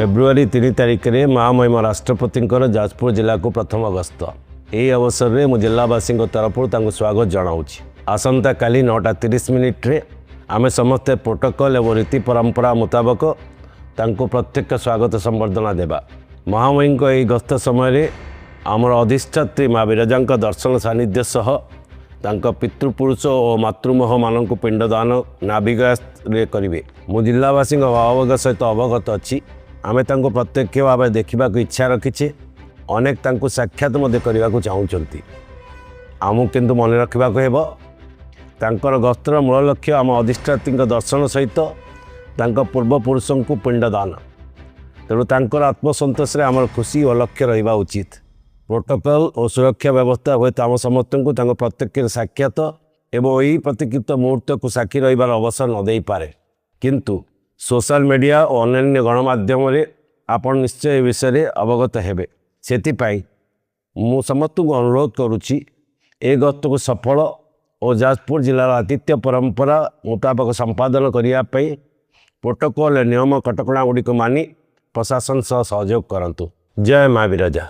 February 3 तारिख में महामहिम राष्ट्रपति जाजपुर जिला को प्रथम गस्त। यही अवसर में मु जिलावासी तरफ स्वागत जनाऊँ। आसंता काली 9:30 आम समस्ते प्रोटोकॉल और रीति परंपरा मुताबक प्रत्यक्ष स्वागत संबर्धना देवा। महामहिम यही गस्त समय आमर अधिष्ठात्री माँ विरजा दर्शन सानिध्य सह पितृपुरुष और मातृमोह मान पिंडदान नाभिका करेंगे। मु जिलावासी भावग सहित अवगत अच्छी आम प्रत्यक्ष भाव देखा इच्छा रखीचे। अनेक साक्षात करने को चाहते आमको किंतु मन रखा होकर गस्तर मूल लक्ष्य आम अधिष्ठात्री दर्शन सहित पूर्वपुरुषों को पिंडदान। तेणु तांकर आत्मसंतोष आम खुशी और लक्ष्य रहा उचित। प्रोटोकॉल और सुरक्षा व्यवस्था हुए आम समस्त को प्रत्यक्ष साक्षात एवं यही प्रतिकृत मुहूर्त को साक्षी रही अवसर न दे पारे, किंतु सोशल मीडिया और अन्य गणमाध्यम आपण निश्चय विषय में अवगत हेबे। सेतिपाई मु समस्त को अनुरोध करुच्ची ए गस्त को सफल और जाजपुर जिलार आतिथ्य परंपरा मुताबक संपादन करने प्रोटोकॉल नियम कटकणा गुड़िक मानि प्रशासन सह सहयोग करंतु। जय माँ विरजा।